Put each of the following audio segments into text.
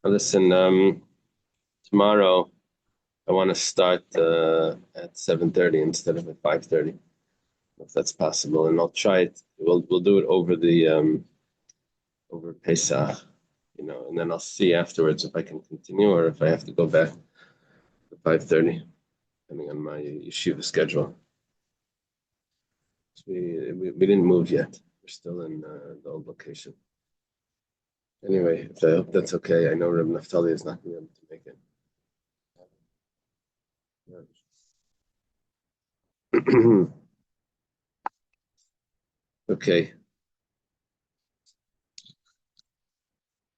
Listen, tomorrow I want to start at 7:30 instead of at 5:30, if that's possible, and I'll try it. We'll do it over the over Pesach, and then I'll see afterwards if I can continue or if I have to go back to 5:30, depending on my yeshiva schedule. So we didn't move yet. We're still in the old location. Anyway, I hope that's okay. I know Reb Naftali is not going to be able to make it. Okay.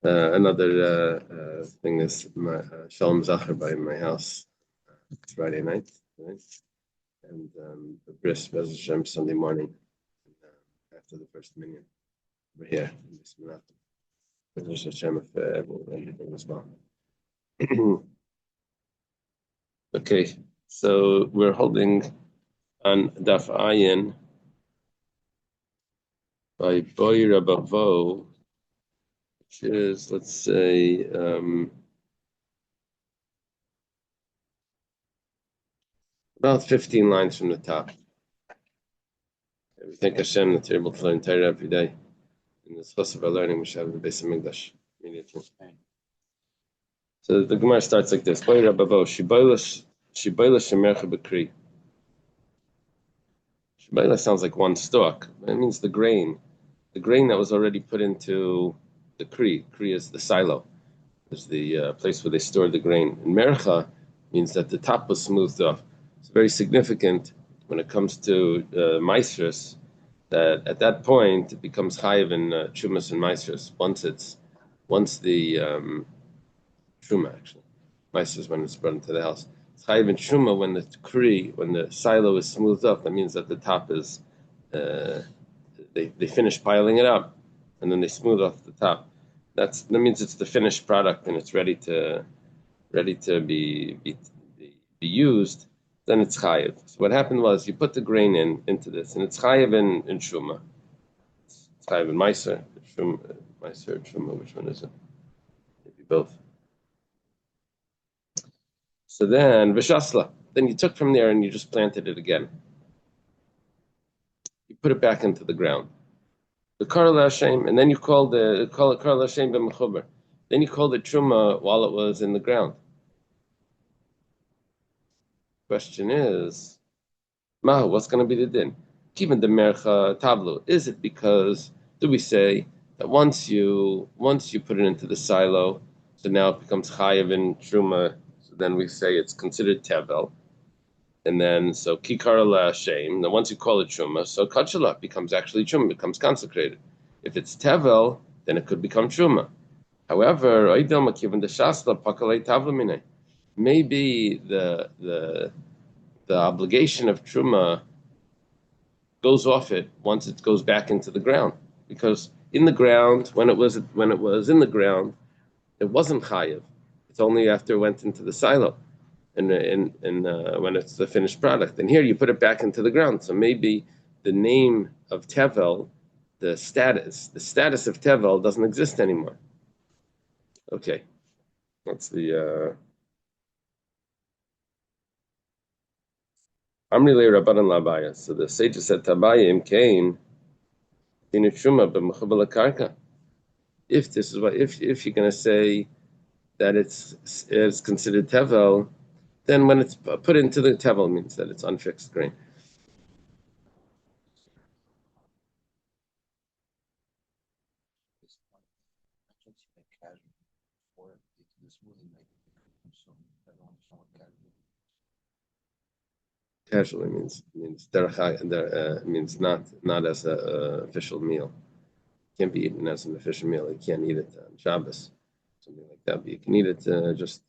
Another thing is my Shalom Zacher by my house Friday night, right? And the bris Bez Hashem Sunday morning after the first minyan. We're here in this Menachos. Bez Hashem if everything was well. Okay, so we're holding on Daf Ayin by Boy Rabavo, which is, let's say, about 15 lines from the top. We thank Hashem that you're able to learn Torah every day. In this course of our learning, we shall have the base of Mikdash immediately. So the Gemara starts like this: Boy Rabavo, Shiboila Shemercha B'Kri. Shiboila sounds like one stalk. It means the grain that was already put into the Kri. Kri is the silo, is the place where they store the grain. And Mercha means that the top was smoothed off. It's very significant when it comes to maestros, that at that point it becomes chayiv in chumas and maestros. Once the truma actually, maestros when it's brought into the house. It's chayiv in truma when the silo is smoothed up. That means that the top is they finish piling it up, and then they smooth off the top. That means it's the finished product and it's ready to be used. Then it's chayiv. So what happened was you put the grain into this, and it's chayiv in truma. It's chayiv in meiser, truma. Which one is it? Maybe both. So then v'shasla. Then you took from there and you just planted it again. You put it back into the ground. The Karel Hashem, and then you call it Karel Hashem b'mechuber. Then you called it truma while it was in the ground. Question is, Mahu, what's going to be the din? Given the mercha tablu, is it because do we say that once you put it into the silo, so now it becomes chayav in truma, so then we say it's considered tevel, and then so kikar la shem. Then once you call it truma, so kachala becomes actually truma, becomes consecrated. If it's tevel, then it could become truma. However, oidel makivan the shasla pakalei tavlamine. Maybe the obligation of truma goes off it once it goes back into the ground, because in the ground when it was in the ground it wasn't chayiv. It's only after it went into the silo and when it's the finished product. And here you put it back into the ground, so maybe the name of tevel, the status of tevel doesn't exist anymore. Okay, that's the. Amri Rabbanan Labaya. So the sages said Tabayim came in a truma b'mechubal karka. If this is if you're going to say that it's considered tevel, then when it's put into the tevel means that it's unfixed grain. Casually means means not as an official meal. It can't be eaten as an official meal. You can't eat it on Shabbos, something like that. But you can eat it just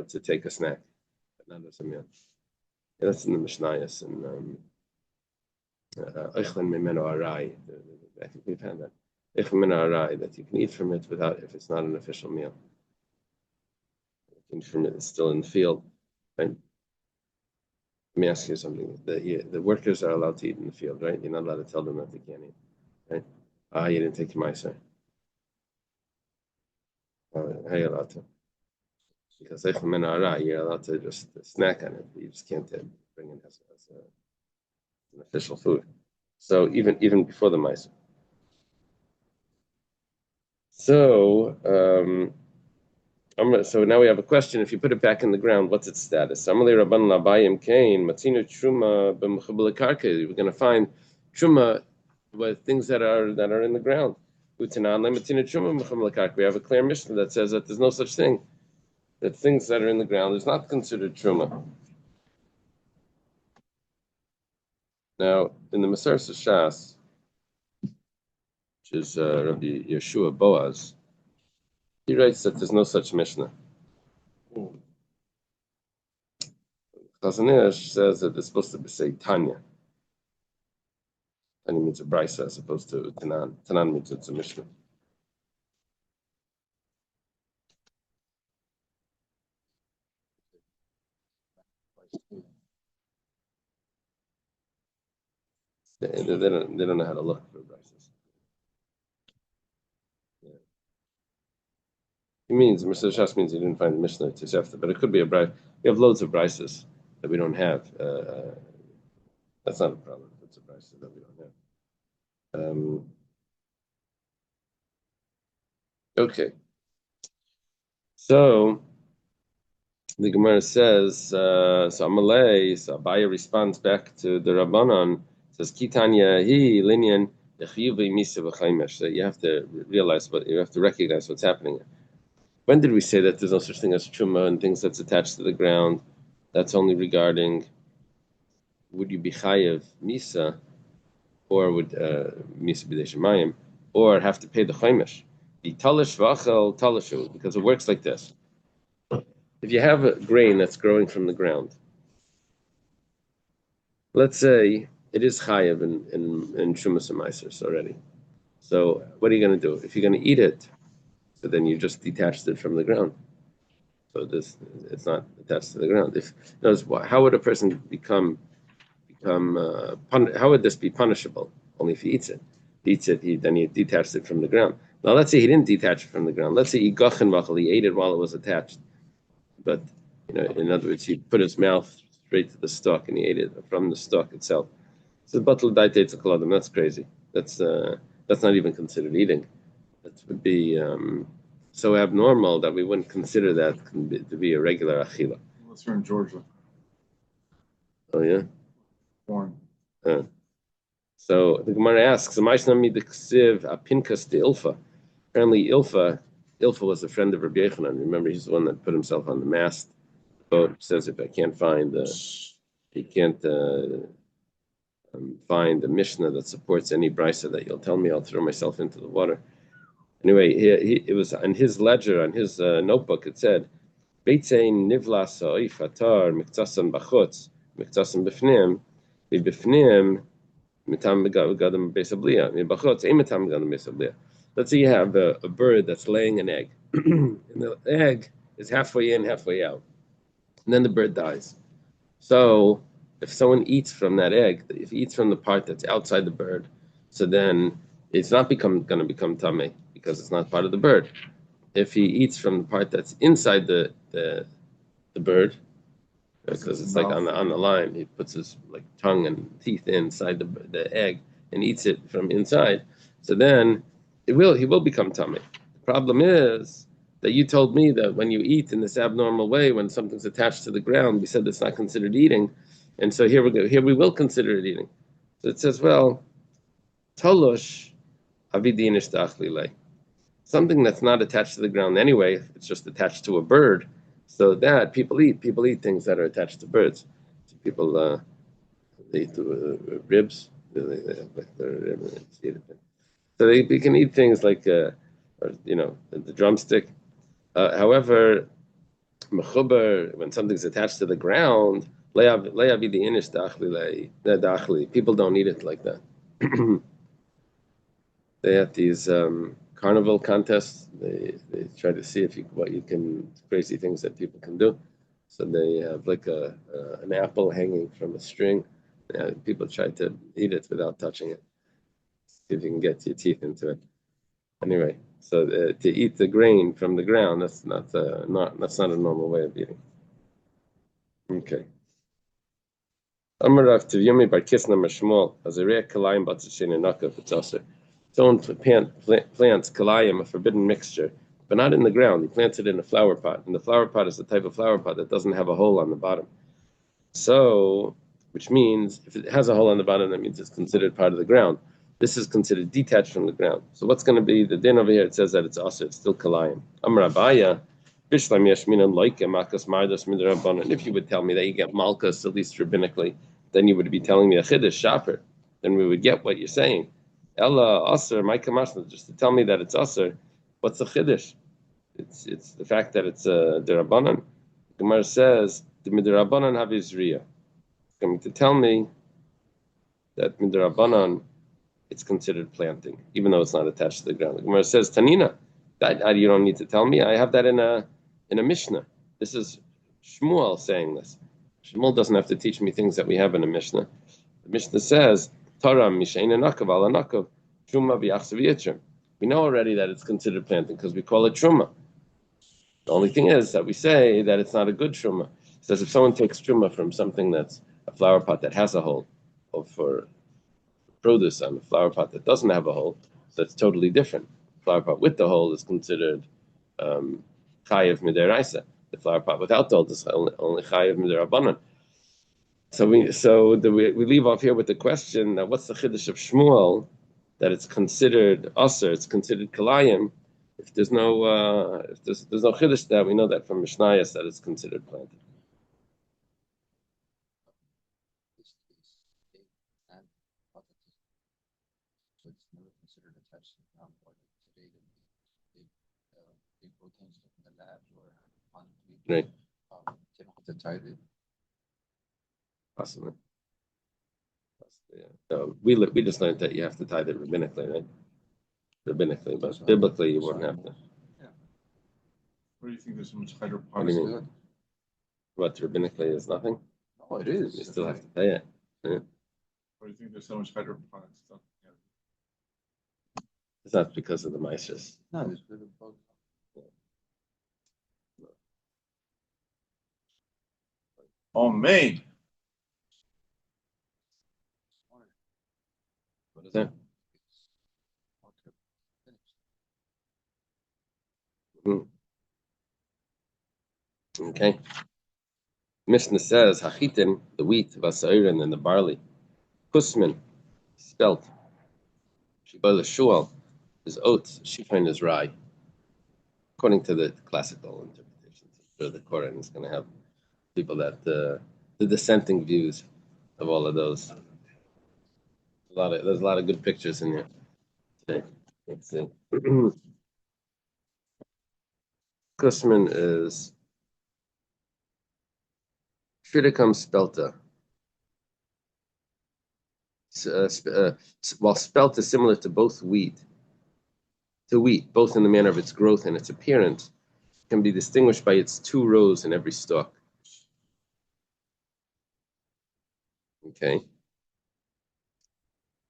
to take a snack, but not as a meal. Yeah, that's in the Mishnayos and Eichlin Mimeno Arai. I think we've had that. Eichlin Mimeno Arai, that you can eat from it without if it's not an official meal. From it, it's still in the field. Right? Let me ask you something. The workers are allowed to eat in the field, right? You're not allowed to tell them that they can't eat. Right? You didn't take your Meiser. How you allowed to? Because you're allowed to just snack on it. You just can't bring it as an official food. So even before the Meiser. So so now we have a question. If you put it back in the ground, what's its status? We're going to find truma with things that are in the ground. We have a clear mission that says that there's no such thing. That things that are in the ground is not considered truma. Now, in the Maseches Shas, which is Rabbi Yeshua Boaz, he writes that there's no such mishnah. Chazon Ish says that it's supposed to say Tanya. Tanya means a brisa as opposed to Tanan. Tanan means it's a mishnah. They don't know how to look for brises. Yeah. He means Mr. Shas means he didn't find the mishnah to Sefta, but it could be a brise. We have loads of brises that we don't have. That's not a problem. It's a brise that we don't have. Okay. So the Gemara says, so Amalei, so Abaya responds back to the Rabbanon, says, Kitanya hi linyan echiyuvi misa v'chaimesh. So you have to realize you have to recognize what's happening. When did we say that there's no such thing as truma and things that's attached to the ground? That's only regarding would you be chayev misa, or would misa b'dei shemayim, or have to pay the chaimesh. The talish v'achel talishu, because it works like this. If you have a grain that's growing from the ground, let's say it is chayev in shumas and maasers already. So what are you going to do? If you're going to eat it, so then you just detached it from the ground. So it's not attached to the ground. How would a person become how would this be punishable? Only if he eats it. Then he detached it from the ground. Now let's say he didn't detach it from the ground. Let's say he ate it while it was attached. But in other words, he put his mouth straight to the stalk and he ate it from the stalk itself. So that's crazy. That's not even considered eating. That would be so abnormal that we wouldn't consider that to be a regular achila. Unless you're in Georgia. Oh yeah. Born. So the Gemara asks, apparently Ilfa was a friend of Rabbi Yochanan. Remember, he's the one that put himself on the mast boat. Says if I can't find find the Mishnah that supports any brisa that you'll tell me, I'll throw myself into the water. Anyway, it was on his ledger, on his notebook. It said, "Beitzein nivlas ha'oif hatar miktasan bachutz miktasan b'fnim b'fnim mitam begadam beisabliya mibachutz ein mitam begadam beisabliya." Let's say you have a bird that's laying an egg, and the egg is halfway in, halfway out, and then the bird dies. So if someone eats from that egg, if he eats from the part that's outside the bird, so then it's not going to become tamei because it's not part of the bird. If he eats from the part that's inside the bird, because it's like on the line, he puts his tongue and teeth inside the egg and eats it from inside. So then he will become tummy. The problem is that you told me that when you eat in this abnormal way, when something's attached to the ground, we said it's not considered eating, and so here we go. Here we will consider it eating. So it says, well, tolush avidinish dachlilei. Something that's not attached to the ground anyway, it's just attached to a bird. So that people eat things that are attached to birds. So people they eat ribs. So they can eat things like the drumstick. However, mechuber, when something's attached to the ground, people don't eat it like that. They have these carnival contests. They try to see what you can crazy things that people can do. So they have like an apple hanging from a string. People try to eat it without touching it. See if you can get your teeth into it. Anyway, so to eat the grain from the ground, that's not a normal way of eating. Okay. Amarav to Yumi bar Kisna Mashmol, as a rare kalayim batzashin and nakav, it's also. Someone plants kalayim, a forbidden mixture, but not in the ground. He plants it in a flower pot, and the flower pot is the type of flower pot that doesn't have a hole on the bottom. So, which means if it has a hole on the bottom, that means it's considered part of the ground. This is considered detached from the ground. So what's going to be the din over here? It says that it's also it's still kalayim. Amrabaya, bishlam yashminan loike makas mardas midrabanan. And if you would tell me that you get malchus at least rabbinically, then you would be telling me a chiddush shaper. Then we would get what you're saying. Ella aser my kamashna, just to tell me that it's aser. What's the chiddush? It's the fact that it's derabanan. Gemara says the midrabanan have Israel. Coming to tell me that midrabanan it's considered planting, even though it's not attached to the ground. The Gemara says Tanina. That you don't need to tell me. I have that in a Mishnah. This is Shmuel saying this. Shmuel doesn't have to teach me things that we have in a Mishnah. The Mishnah says Torah misheina nakav ala nakav truma v'yachsav yitrim. We know already that it's considered planting because we call it truma. The only thing is that we say that it's not a good truma. It says if someone takes truma from something that's a flower pot that has a hole, or for produce on a flower pot that doesn't have a hole, that's totally different. The flower pot with the hole is considered chayiv midiraisa. The flower pot without the hole is only chayiv midirabanan. So we leave off here with the question that what's the chiddush of Shmuel that it's considered aser, it's considered kalayim. If there's no chiddush that we know that from Mishnayos that it's considered planted. Right. They don't have to tithe it. Possibly. Yeah. So we just learned that you have to tithe it rabbinically, right? Rabbinically, but biblically you wouldn't have to. Yeah. What do you think there's so much hydroponics? What do you mean? What rabbinically is nothing? No, it is. You still have to pay it. Yeah. What do you think there's so much hydroponics stuff? Yeah. It's not because of the Maseches. No, there's been a bug. Oh, man. What is that? Okay. Mishnah says, Hachitin, the wheat, Vasairin, and the barley. Kusmin, spelt. Shibala Shual is oats, Shifain is rye. According to the classical interpretations, I'm sure the Quran is going to have people that the dissenting views of all of those. There's a lot of good pictures in here today. Let's see. Kusman is Triticum spelta. While spelt is similar to wheat, both in the manner of its growth and its appearance, can be distinguished by its 2 rows in every stalk. Okay.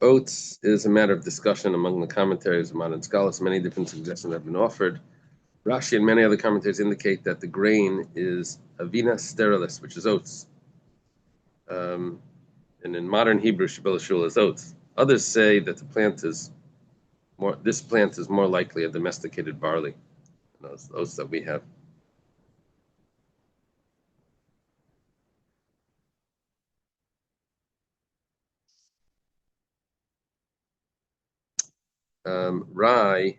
Oats is a matter of discussion among the commentaries of modern scholars. Many different suggestions have been offered. Rashi and many other commentators indicate that the grain is avina sterilis, which is oats. And in modern Hebrew, Shibboleth Shul is oats. Others say that this plant is more likely a domesticated barley than those oats that we have. Rye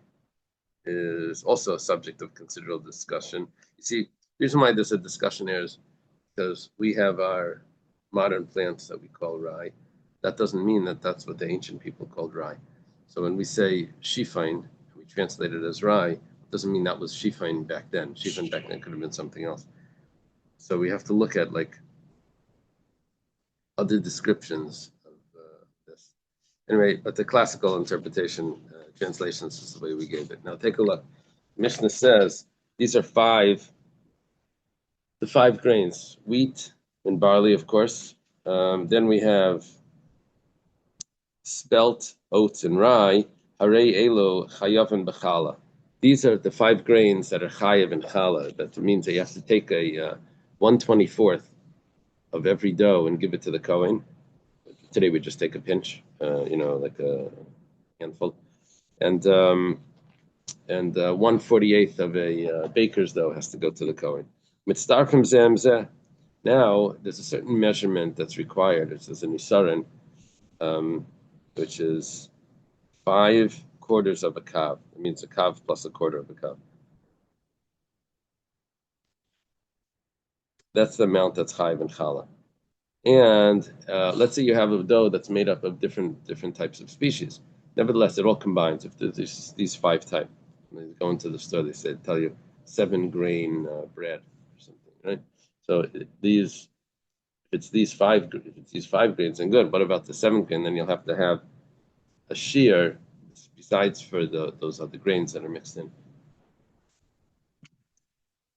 is also a subject of considerable discussion. You see, the reason why there's a discussion here is because we have our modern plants that we call rye. That doesn't mean that that's what the ancient people called rye. So when we say shifain, we translate it as rye, it doesn't mean that was shifain back then. Shifain back then could have been something else. So we have to look at like other descriptions of this. Anyway, but the classical interpretation, translations is the way we gave it. Now take a look. Mishnah says these are the 5 grains: wheat and barley, of course. Then we have spelt, oats, and rye, harei elo chayavin b'chala. These are the 5 grains that are chayav in chala. That means that you have to take a 1/24th of every dough and give it to the Kohen. Today we just take a pinch, like a handful, and 1/48th of a baker's dough has to go to the Kohen. Mitzdarfim zemzeh. Now there's a certain measurement that's required. It says in Nisaran, which is 5/4 of a kav. It means a kav plus a quarter of a kav. That's the amount that's chayiv and challah. And let's say you have a dough that's made up of different types of species. Nevertheless, it all combines. If there's these 5 types, when you go into the store, they tell you 7-grain bread or something, right? So if it's these 5 grains, then good. What about the 7th grain? Then you'll have to have a shear besides for those other grains that are mixed in.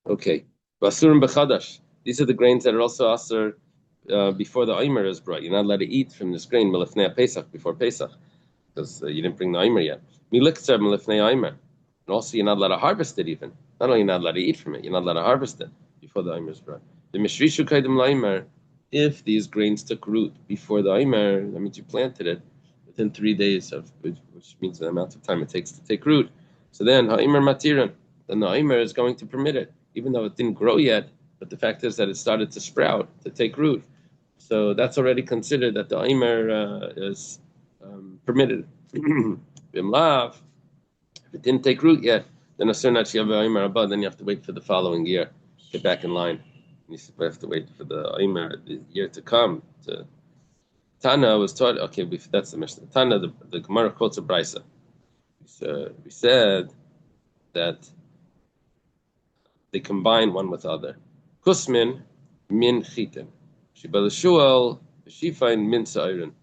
Okay, basurim b'chadash. These are the grains that are also asur before the Omer is brought. You're not allowed to eat from this grain milifnei Pesach, before Pesach, because you didn't bring the Omer yet. Milikzer milifnei Omer, and also you're not allowed to harvest it even. Not only you're not allowed to eat from it, you're not allowed to harvest it before the Omer is brought. The mishrishu kaidim la'Omer, if these grains took root before the Omer, that means you planted it within 3 days which means the amount of time it takes to take root. So then ha'Omer matirin, then the Omer is going to permit it, even though it didn't grow yet. But the fact is that it started to sprout, to take root. So that's already considered that the Omer is permitted. Bimlav, if it didn't take root yet, then then you have to wait for the following year. Get back in line. You have to wait for the Omer, the year to come. Tana was taught, okay, that's the Mishnah. Tana, the Gemara quotes a Brisa. We said that they combine one with the other. Kusmin min chitin. Shibalashual shifain min sa'irin.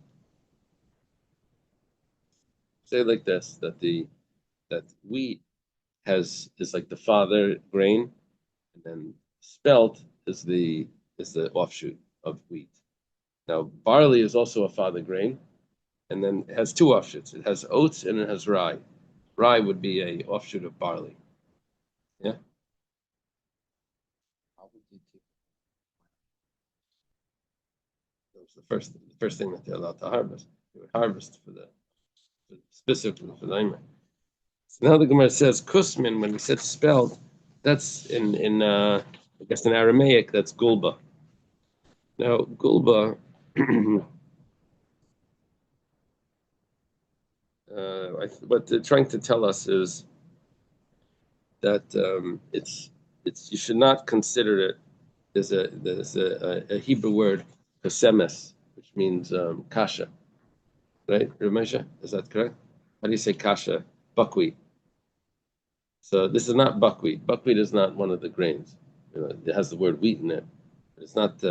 Say it like this: that wheat is like the father grain, and then spelt is the offshoot of wheat. Now barley is also a father grain, and then it has 2 offshoots. It has oats and it has rye. Rye would be a offshoot of barley. Yeah. That was the first thing that they're allowed to harvest. They would harvest specifically for the Aimer. So now the Gemara says Kusmin, when we said spelled, that's in I guess in Aramaic that's gulba. Now gulba, what they're trying to tell us is that it's you should not consider it there's a Hebrew word kosemes, which means kasha, right? Ramesha, is that correct? How do you say kasha? Buckwheat. So this is not buckwheat. Buckwheat is not one of the grains. It has the word wheat in it, but it's not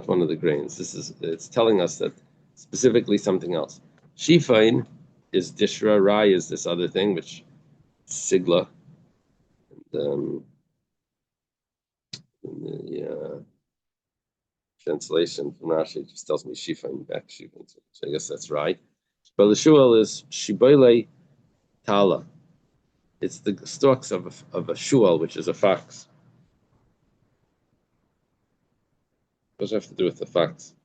one of the grains. It's telling us that specifically something else. Shifain is dishra, rye is this other thing, which sigla. And, the translation from Rashi just tells me shifain back shifain, so I guess that's right. But the shul is shibayle tala. It's the stalks of a shul, which is a fox. What does it have to do with the fox?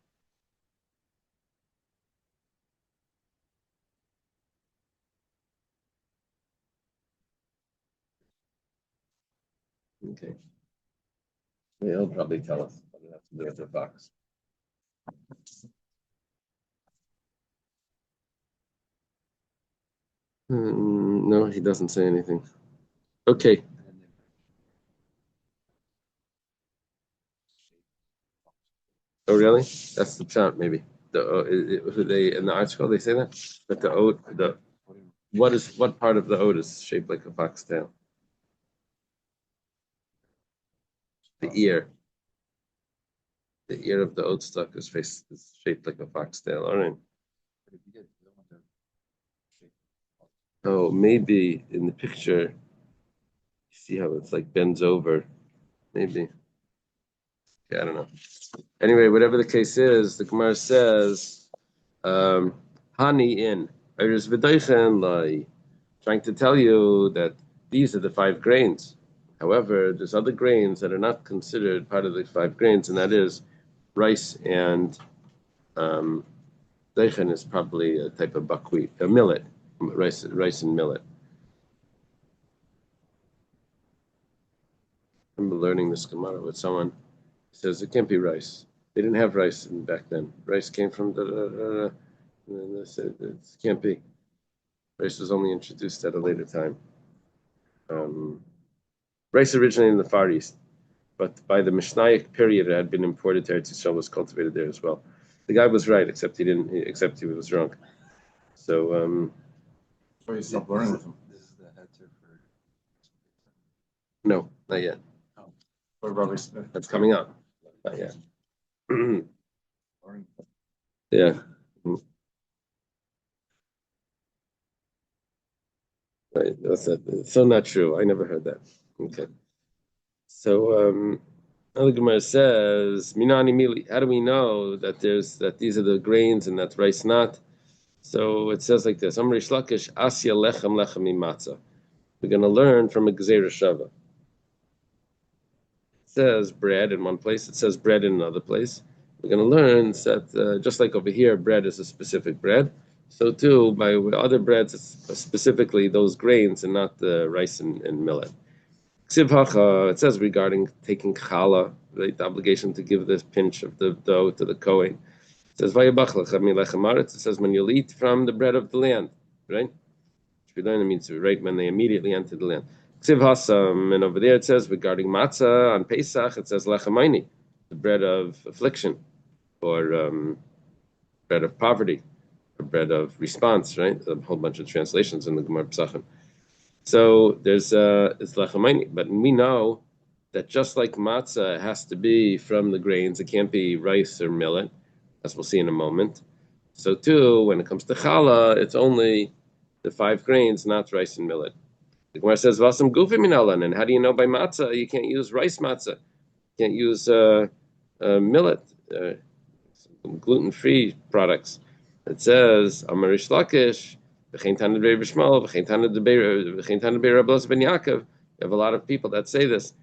Okay. Yeah, he'll probably tell us what it has to do with the fox. No, he doesn't say anything. Okay. Oh, really? That's the chant, maybe. They in the article they say that the oat what part of the oat is shaped like a foxtail? The ear. The ear of the oat stalk is shaped like a foxtail. All right. Oh, maybe in the picture, you see how it's like bends over. Maybe. Yeah, I don't know. Anyway, whatever the case is, the Gemara says Hani in. There's V'daychen like trying to tell you that these are the five grains. However, there's other grains that are not considered part of the five grains, and that is rice and um, Daichen is probably a type of buckwheat, a millet, rice and millet. I remember learning this Gemara with someone. He says it can't be rice. They didn't have rice back then. Rice came from and they said it can't be. Rice was only introduced at a later time. Um, Rice originated in the Far East, but by the Mishnaic period, it had been imported to Eretz Yisrael, was cultivated there as well. The guy was right, except he didn't. Except he was wrong. So So you stopped learning with him. This is the answer for. no, not yet. What about Smith? That's coming up. Not yet. Learning. Yeah. Right. That's it. So not true. I never heard that. Okay. So the Gemara says, Minani Mili, how do we know that these are the grains and that's rice not? So it says like this, Amrish Lakish, Asya Lechem Lechem Matzah. We're going to learn from a Gzeira Shava. It says bread in one place, it says bread in another place. We're going to learn that just like over here, bread is a specific bread. So too, by other breads, it's specifically those grains and not the rice and millet. It says regarding taking challah, right, the obligation to give this pinch of the dough to the Kohen. It says it says when you'll eat from the bread of the land, right? Which we learn it means right when they immediately enter the land. And over there it says regarding matzah on Pesach, it says lechamayni, the bread of affliction, or bread of poverty, or bread of response, right? A whole bunch of translations in the Gemara Pesachim. So there's it's lechamayni, but we know that just like matzah has to be from the grains, it can't be rice or millet, as we'll see in a moment. So too, when it comes to challah, it's only the five grains, not rice and millet. The Gemara says, "Vasam gufi minalan," and how do you know by matzah you can't use rice matzah? You can't use millet, gluten-free products. It says, "Amarish Lakish." You have a lot of people that say this.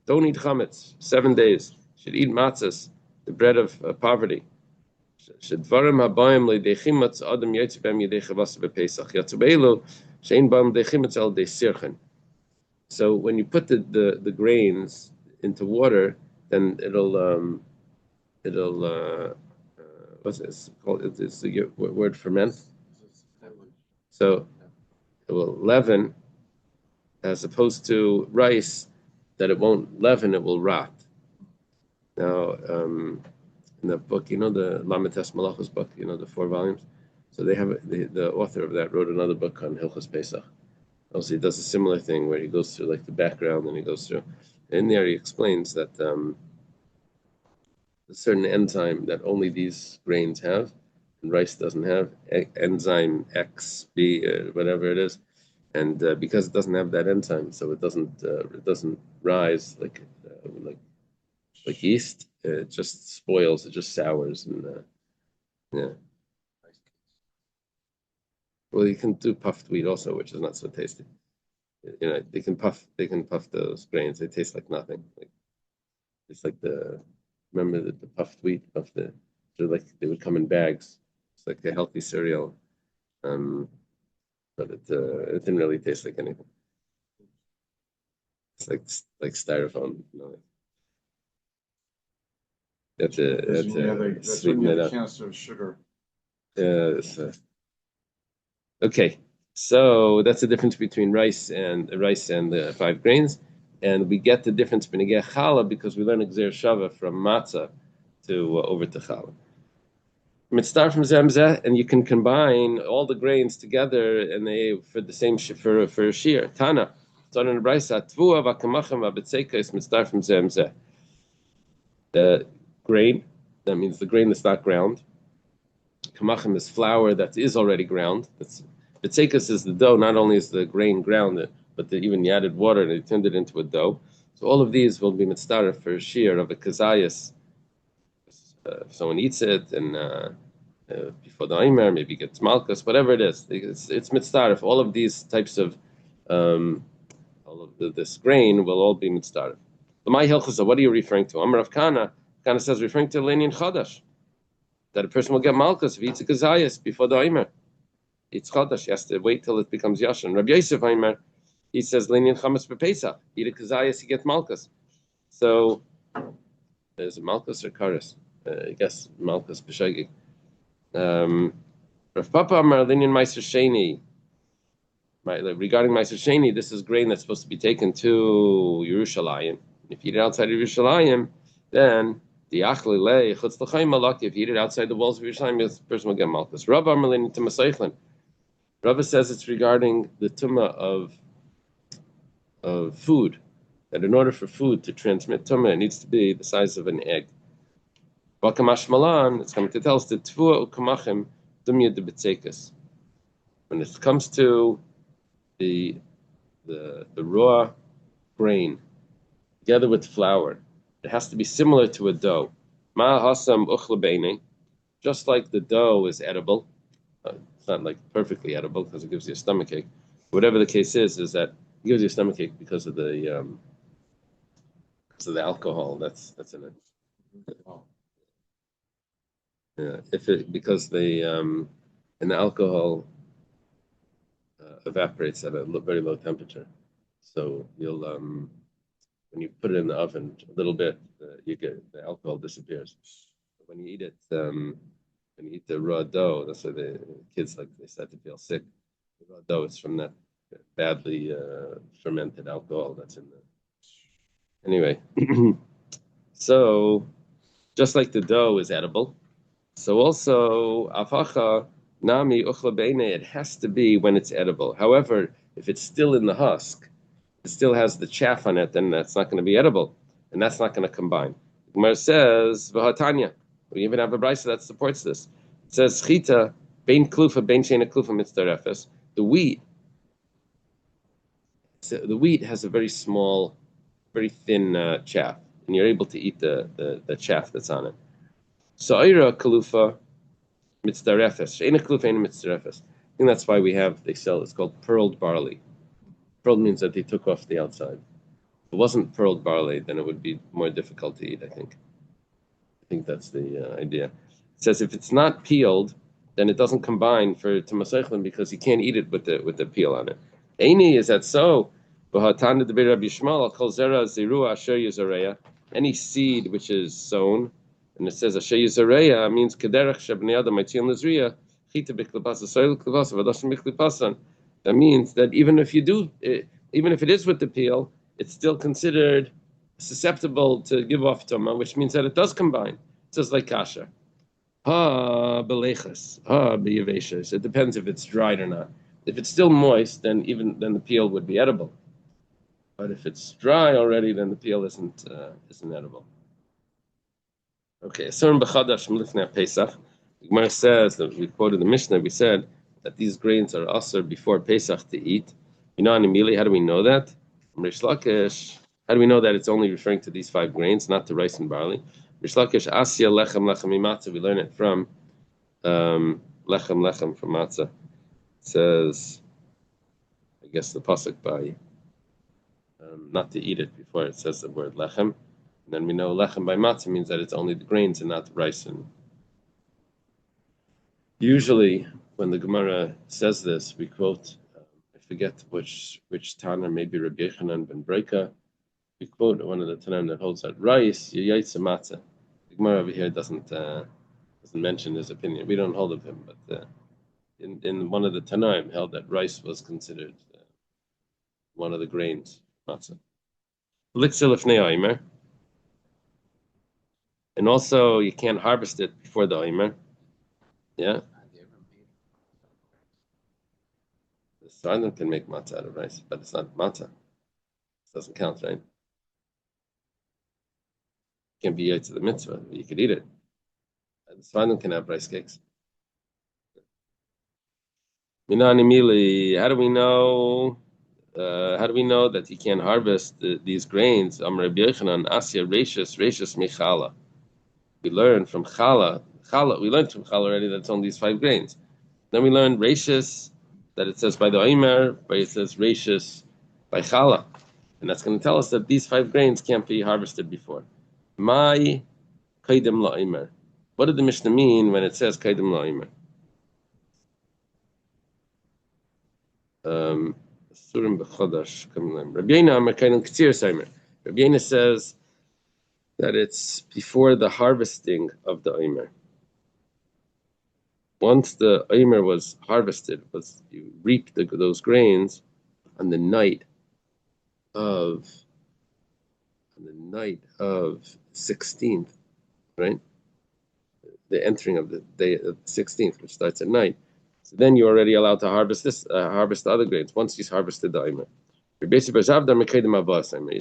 Don't eat chametz 7 days. Should eat matzahs, the bread of poverty. So when you put the grains into water, then it'll what's this called? It's the word ferment. So it will leaven, as opposed to rice, that it won't leaven, it will rot. Now, in the book, the Maseches Menachos book, the 4 volumes. So they have the author of that wrote another book on Hilchos Pesach. Also, he does a similar thing where he goes through like the background and he goes through. In there, he explains that a certain enzyme that only these grains have, and rice doesn't have, enzyme XB, whatever it is, and because it doesn't have that enzyme, so it doesn't rise like yeast. It just spoils. It just sours, and yeah. Well, you can do puffed wheat also, which is not so tasty. They can puff those grains. They taste like nothing. It's like remember the puffed wheat they would come in bags. It's like a healthy cereal, but it didn't really taste like anything. It's like styrofoam. That's sweeten it up. Canister of sugar. Yeah. Okay. So that's the difference between rice and the 5 grains, and we get the difference between challah because we learn a Gzeira Shava from matzah to over to challah. Mitzvah from zemzeh, and you can combine all the grains together, and they for the same for a shear. Tana, it's on the braysa. Tvua v'kamachem v'betzeka is mitzvah from zemzeh. The grain, that means the grain that's not ground. Kamachem is flour that is already ground. Betzekas is the dough. Not only is the grain ground, but even you added water and they turned it into a dough. So all of these will be mitzvah for a shear of a kazayas. if someone eats it and before the Omer, maybe gets malchus, whatever it is. It's mitzdarif. All of these types of um, all of this grain will all be mitzdarif. But my hilchos, what are you referring to? Amar of Kana. Kana says referring to Lenin Chadash, that a person will get malchus if he eats a kazayas before the Omer. It's Chadash. He has to wait till it becomes Yashan. Rabbi Yosef Omer, he says Lenin Chamas Bepesach. Eat a kazayas, he gets malchus. So there's malchus or karis. I guess malchus b'shagig. Rav Papa Amar Linyan Meiser Sheni. Right, regarding Meiser Sheni, this is grain that's supposed to be taken to Yerushalayim. If you eat it outside of Yerushalayim, then the Achle Le Chutz L'chaim Malak. If you eat it outside the walls of Yerushalayim, this person will get malchus. Rabba Amar Linyan Tumasaychlin. Rabba says it's regarding the tumah of food. That in order for food to transmit tumah, it needs to be the size of an egg. Bakamash Malan, it's coming to tell us that Tvua Ukamachim Dumya de Betzekas. When it comes to the raw grain together with flour, it has to be similar to a dough. Ma hasam uchlabeini, just like the dough is edible. It's not like perfectly edible because it gives you a stomachache. Whatever the case is that it gives you a stomachache because of the alcohol that's in it. Yeah, because the alcohol evaporates at a very low temperature, so you'll when you put it in the oven a little bit, you get the alcohol disappears. But when you eat it, when you eat the raw dough, that's why the kids they start to feel sick. The raw dough is from that badly fermented alcohol that's in there. Anyway, so just like the dough is edible, so also afacha nami uchla beine, it has to be when it's edible. However, if it's still in the husk, it still has the chaff on it, then that's not going to be edible, and that's not going to combine. Gemara says v'hatanya. We even have a brisa that supports this. It says chita bein klufa bein sheina klufa mitzdarefes. The wheat has a very small, very thin chaff, and you're able to eat the chaff that's on it. So ira kalufa mitzdarefes. Sheina kalufa ein mitzdarefes. I think that's why they sell. It's called pearled barley. Pearled means that they took off the outside. If it wasn't pearled barley, then it would be more difficult to eat, I think. I think that's the idea. It says if it's not peeled, then it doesn't combine for Tumasechlin because you can't eat it with the peel on it. Any is that so? Any seed which is sown, and it says Asher Yizareya means Kederach Shebnei Adam Maitzil Nizriya Chita B'Klipasa Soil Klipasa V'Dashim B'Klipasan. That means that even if it is with the peel, it's still considered susceptible to give off tuma, which means that it does combine. It says like kasha. Belechas, beyaveshas. It depends if it's dried or not. If it's still moist, then the peel would be edible. But if it's dry already, then the peel isn't edible. Okay, Asurim b'chadash m'lifnei Pesach. The Gemara says that we quoted the Mishnah. We said that these grains are asur before Pesach to eat. You know, Anamili, how do we know that? Rish Lakish, how do we know that it's only referring to these 5 grains, not to rice and barley? Rish Lakish, Asya lechem imatza. We learn it from lechem from matzah. It says, I guess the pasuk by not to eat it before it says the word lechem. And then we know lechem by matzah means that it's only the grains and not the rice. And usually, when the Gemara says this, we quote, I forget which Tana, maybe Rabbi Yechanan ben Breka. We quote one of the Tanaim that holds that rice, yaitza matzah. The Gemara over here doesn't mention his opinion. We don't hold of him, but in one of the Tanaim held that rice was considered one of the grains, matzah. And also, you can't harvest it before the Omer. Yeah. The Sfardim can make matzah out of rice, but it's not matzah. It doesn't count, right? It can't be yaitz the mitzvah. You could eat it. The Sfardim can have rice cakes. Minani mili. How do we know? How do we know that you can't harvest these grains? Amar Rabbi Yochanan, Asya Rashis Michala. We learned from challah. Challah. We learned from challah already that it's only these 5 grains. Then we learned rashis, that it says by the omer, but it says rashis by challah, and that's going to tell us that these 5 grains can't be harvested before. My kaidim la'omer. What did the Mishnah mean when it says kaidim la'omer? Surim b'chodash kamim. Rabbi Yeina Amar kaidim k'tzir saimer. Rabbi Yeina says that it's before the harvesting of the omer. Once the omer was harvested, you reap those grains on the night of 16th, right? The entering of the day of 16th, which starts at night. So then you're already allowed to harvest harvest the other grains once you've harvested the omer. He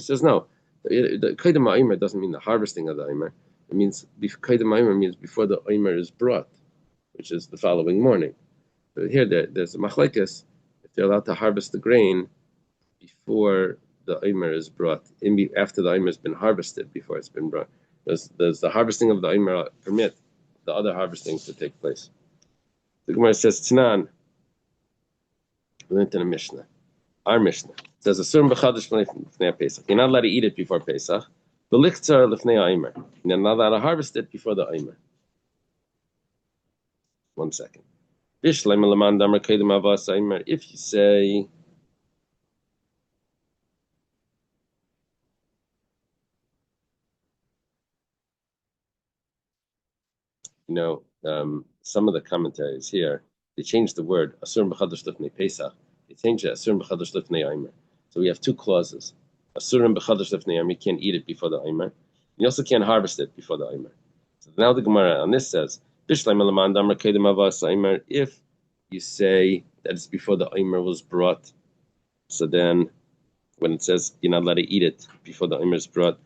says no. The kedem omer doesn't mean the harvesting of the omer. It means kedem omer means before the omer is brought, which is the following morning. But here there's a machlekes if they're allowed to harvest the grain before the omer is brought, after the omer has been harvested, before it's been brought. Does the harvesting of the omer permit the other harvesting to take place? The Gemara says, Tanan, we went to the Mishnah. Our Mishnah says, Asur b'chadash l'fnei Pesach. You're not allowed to eat it before Pesach. B'lichtzar l'fnei omer. You're not allowed to harvest it before the omer. 1 second. If you say, some of the commentaries here, they changed the word Asur b'chadash l'fnei Pesach. They changed it Asur b'chadash l'fnei omer. So we have 2 clauses. Asurim b'chadash l'fnei omer. You can't eat it before the omer. You also can't harvest it before the omer. So now the Gemara on this says, if you say that it's before the omer was brought, so then when it says you're not allowed to eat it before the omer is brought,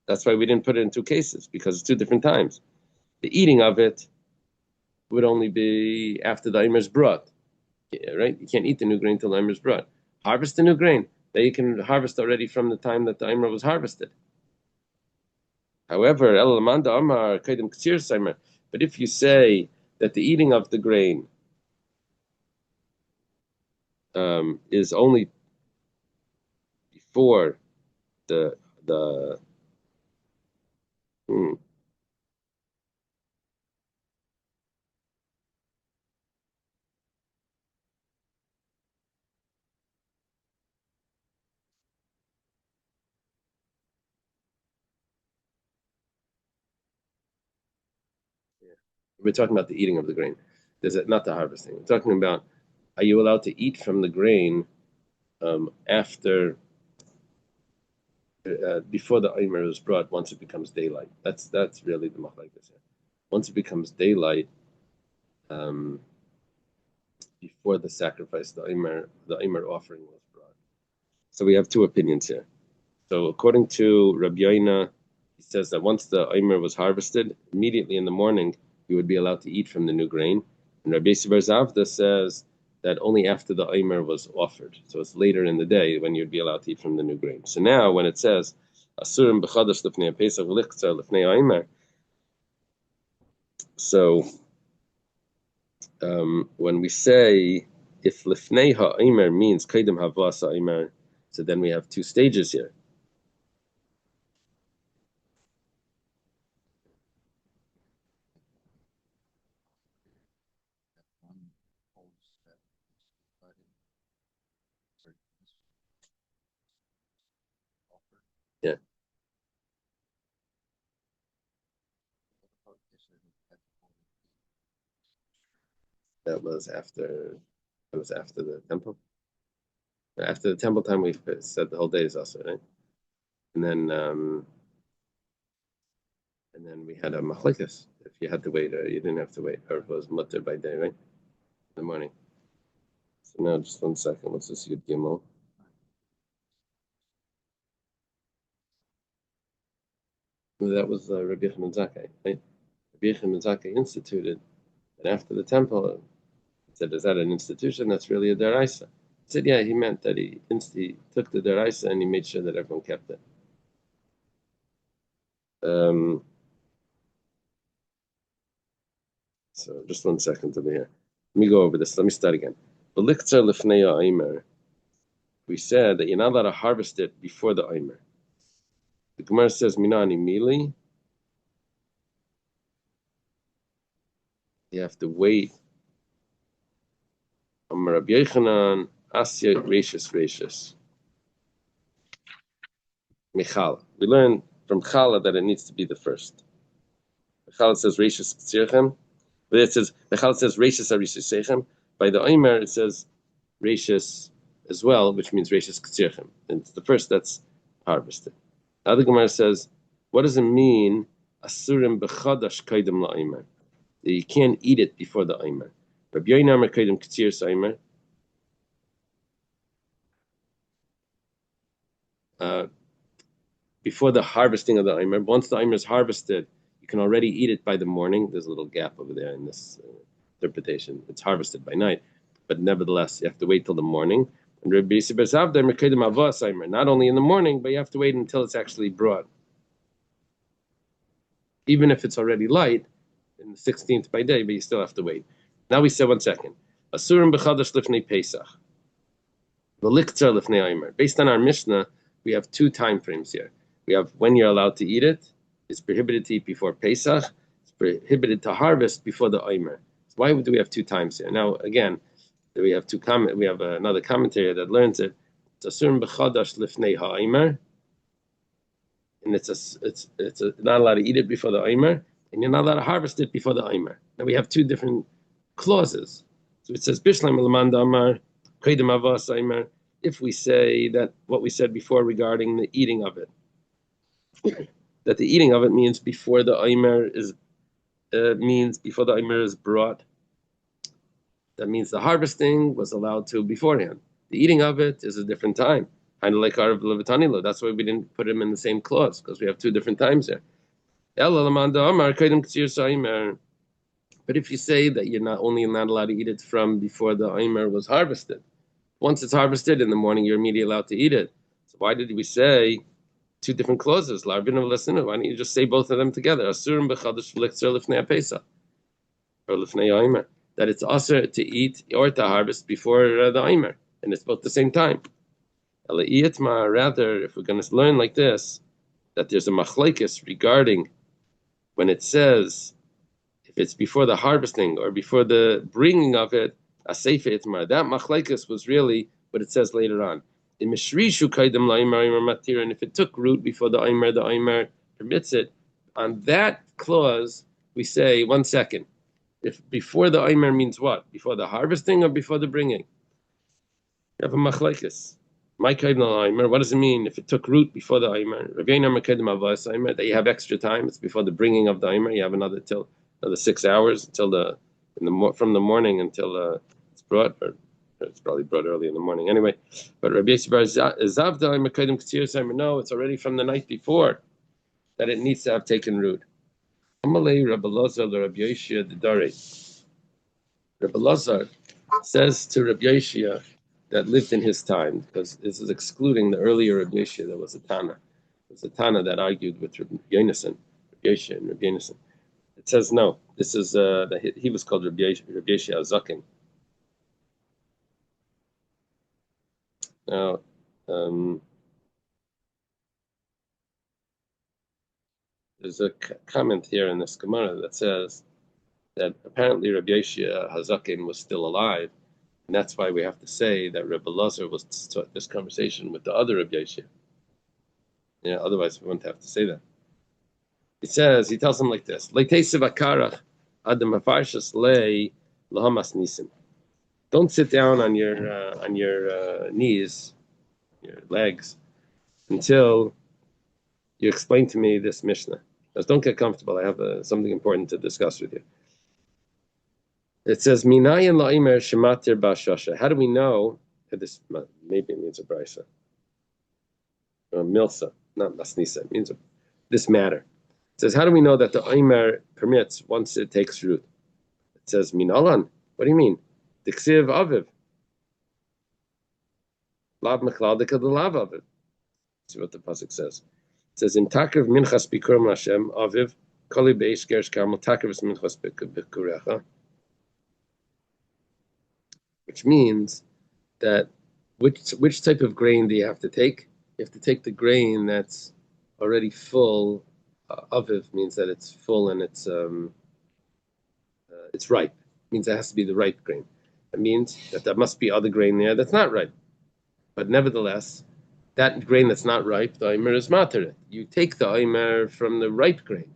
that's why we didn't put it in 2 cases, because it's 2 different times. The eating of it would only be after the omer is brought, right? You can't eat the new grain till the omer is brought. Harvest the new grain that you can harvest already from the time that the omer was harvested. However, but if you say that the eating of the grain is only before the we're talking about the eating of the grain. Not the harvesting. We're talking about, are you allowed to eat from the grain after before the omer is brought, once it becomes daylight? That's really the machlekes here. Once it becomes daylight, before the sacrifice, the omer offering was brought. So we have 2 opinions here. So according to Rabbi Yoina, he says that once the omer was harvested, immediately in the morning, you would be allowed to eat from the new grain. And Rabbi Yisrael Zavda says that only after the omer was offered. So it's later in the day when you'd be allowed to eat from the new grain. So now when it says, Asurim b'chadash l'fnei Pesach v'lichtzar l'fnei omer, so when we say, if l'fnei ha'omer means kaidem havas ha'omer, so then we have 2 stages here. Yeah. That was after the temple. After the temple time, we said the whole day is also, right? And then we had a machlekes. If you had to wait, or you didn't have to wait, or it was mutter by day, right? In the morning. So now, just 1 second. What's this Yud Gimel? That was Rabbi Yochanan Zakkai, right? Rabbi Yochanan Zakkai instituted that after the temple. He said, "Is that an institution? That's really a deraisa." He said, "Yeah." He meant that he took the deraisa and he made sure that everyone kept it. Um, so just 1 second over here. Let me go over this. Let me start again. We said that you're not allowed to harvest it before the Omer. The Gemara says, Minani Mili. You have to wait. Amar Rabbi Yochanan, Asya Rashis. Michala. We learn from Chala that it needs to be the first. Chala says Rashis Ktsirchem, but it says Chala says Rashis Arishisechem. By the Omer it says Rashis as well, which means Rashis Ktsirchem. And it's the first that's harvested. The other Gemara says, what does it mean? Asurim b'chadash kaidem la'omer. You can't eat it before the Omer. Rabbi Yochanan kaidem Ktsir Omer. Before the harvesting of the Omer. Once the Omer is harvested, you can already eat it by the morning. There's a little gap over there in this interpretation. It's harvested by night, but nevertheless, you have to wait till the morning. And Rabbi Yisrael not only in the morning, but you have to wait until it's actually brought. Even if it's already light, in the 16th by day, but you still have to wait. Now we said 1 second. Asurim b'chadash lifnei Pesach. V'liktzar lifnei Omer. Based on our Mishnah, we have 2 time frames here. We have when you're allowed to eat it. It's prohibited to eat before Pesach. It's prohibited to harvest before the Omer. So why do we have 2 times here? Now, again, we have we have another commentary that learns it. It's asurim b'chadash lifnei ha'omer, and it's not allowed to eat it before the Omer, and you're not allowed to harvest it before the Omer. Now we have 2 different clauses. So it says bishlam l'man amar kaidem avas Omer. If we say that what we said before regarding the eating of it, that the eating of it means before the Omer is brought. That means the harvesting was allowed to beforehand. The eating of it is a different time. Kind of like our Levitanilo. That's why we didn't put them in the same clause, because we have 2 different times here. But if you say that you're not allowed to eat it from before the Omer was harvested, once it's harvested in the morning, you're immediately allowed to eat it. So why did we say 2 different clauses? Why don't you just say both of them together? Asurim b'chadash v'liktzar lifnei Pesach or lifnei Omer. That it's also to eat or to harvest before the Omer, and it's both the same time. Rather, if we're going to learn like this, that there's a machlekes regarding when it says if it's before the harvesting or before the bringing of it, a seifa itmar. That machlekes was really what it says later on. And if it took root before the Omer permits it. On that clause, we say 1 second. If before the Omer means what? Before the harvesting or before the bringing? You have a machlekes. What does it mean if it took root before the Omer? That you have extra time. It's before the bringing of the Omer. You have another 6 hours until from the morning until it's brought, or it's probably brought early in the morning anyway. But Rabbi Yisrael no, it's already from the night before that it needs to have taken root. Rabbi Lazar says to Rabbi Yoshia that lived in his time, because this is excluding the earlier Rabbi Yoshia. There was a Tana. There was a Tana that argued with Rabbi Yonasan, Rabbi Yoshia and Rabbi Yonasan. It says no. This is that he was called Rabbi Yoshia Zakin. Now, there's a comment here in this Gemara that says that apparently Rabbi Yoshia Hazakin was still alive, and that's why we have to say that Rabbi Lazar was taught this conversation with the other Rabbi Yoshia. Yeah, otherwise we wouldn't have to say that. He tells him like this: don't sit down on your knees, your legs, until you explain to me this Mishnah. Just don't get comfortable. I have something important to discuss with you. It says, Minayan la'imer shematir ba'shasha. How do we know that this, maybe it means a brisa, milsa, not masnisa, it means this matter. It says, how do we know that the Omer permits once it takes root? It says, Minalan. What do you mean? Diksiv aviv. Lav mechlal dekad lav aviv. See what the pasuk says. says in Takrav Minchas Bikurim Hashem Aviv Koli Beish Gersh Karmel Takrav Minchas Bikurecha, which means that which type of grain do you have to take? You have to take the grain that's already full. Aviv means that it's full and it's ripe. It means it has to be the ripe grain. It means that there must be other grain there that's not ripe. But nevertheless, that grain that's not ripe, the omer is mater. You take the omer from the ripe grain.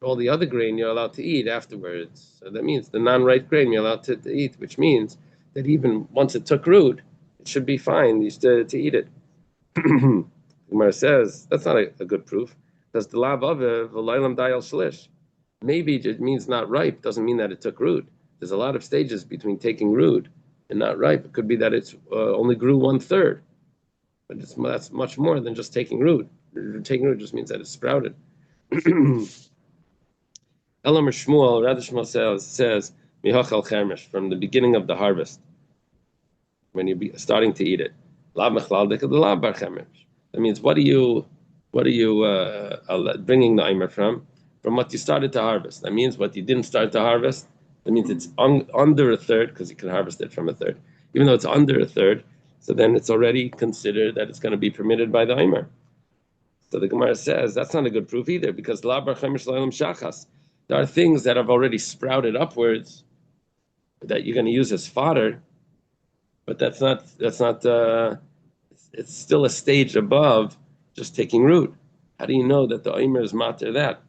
All the other grain you're allowed to eat afterwards. So that means the non-ripe grain you're allowed to eat, which means that even once it took root, it should be fine. You still to eat it. Gemara says that's not a good proof. Does the lav of v'laylam dayal shlish? Maybe it means not ripe. Doesn't mean that it took root. There's a lot of stages between taking root and not ripe. It could be that it's only grew 1/3, but that's much more than just taking root. Taking root just means that it's sprouted. Elam Shmuel, Rad Shmuel says mihachal chermesh, from the beginning of the harvest, when you're starting to eat it. Lav mechlal dekad lav bar chermesh. That means what are you bringing the omer from? From what you started to harvest. That means what you didn't start to harvest. That means it's under 1/3, because you can harvest it from 1/3. Even though it's under 1/3, so then it's already considered that it's going to be permitted by the omer. So the Gemara says that's not a good proof either, because la bar chermesh l'olam shachas. There are things that have already sprouted upwards that you're going to use as fodder, but that's not. It's still a stage above just taking root. How do you know that the omer is mater that?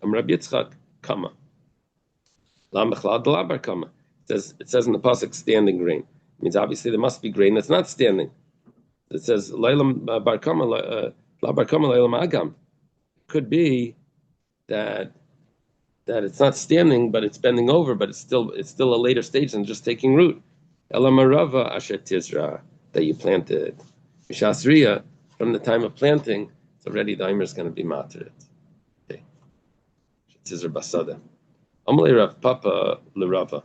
Rabbi Yitzchak kama. It says in the pasuk standing grain. It means obviously there must be grain that's not standing. It says leilam bar kama la bar kama leilam agam. Could be that it's not standing, but it's bending over, but it's still a later stage than just taking root. Elamarava asher tizra, that you planted. Mishasriya, from the time of planting, it's already the omer is going to be mater. Okay. Tizra basada. Amalei Rav Papa l'Rava.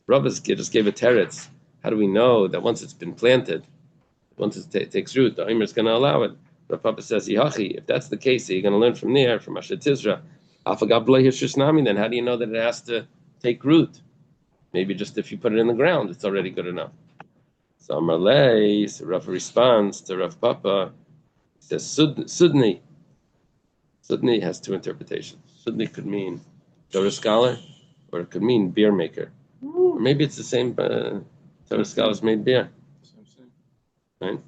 Rava just gave a teretz. How do we know that once it's been planted, once it takes root, the omer is going to allow it? Rav Papa says, Yihachi, if that's the case, you're going to learn from there, from Asher Tizra. Then how do you know that it has to take root? Maybe just if you put it in the ground, it's already good enough. So Amalei, so Rav responds to Rav Papa, he says, Sudni. Sudni has two interpretations. Sudni could mean Torah scholar, or it could mean beer maker. Or maybe it's the same. Torah scholars made beer, right?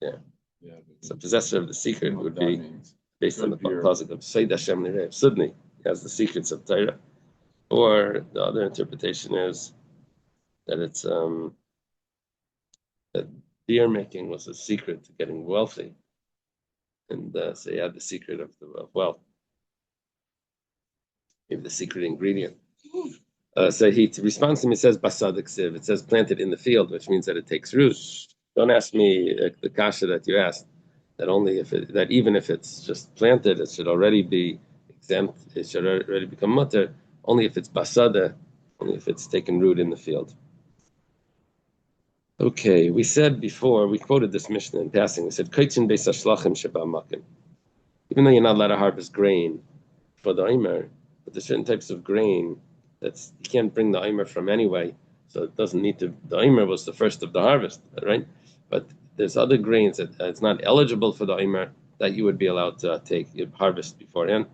Yeah. So possessor of the secret would be based on the pasuk of Seid Hashem Nirev. Sudni, he has the secrets of Torah. Or the other interpretation is that it's that beer making was a secret to getting wealthy, and so he had the secret of the wealth, maybe the secret ingredient. So he responds to me, says basadik siv. It says planted in the field, which means that it takes root. Don't ask me the kasha that you asked. That even if it's just planted, it should already be exempt. It should already become mutter. Only if it's basada, only if it's taken root in the field. Okay, we said before, we quoted this Mishnah in passing. We said, "Kaitzin beis hashlachim sheba makim." Even though you're not allowed to harvest grain for the omer, but there's certain types of grain you can't bring the omer from anyway, so it doesn't need to. The omer was the first of the harvest, right? But there's other grains that it's not eligible for the omer that you would be allowed to harvest beforehand.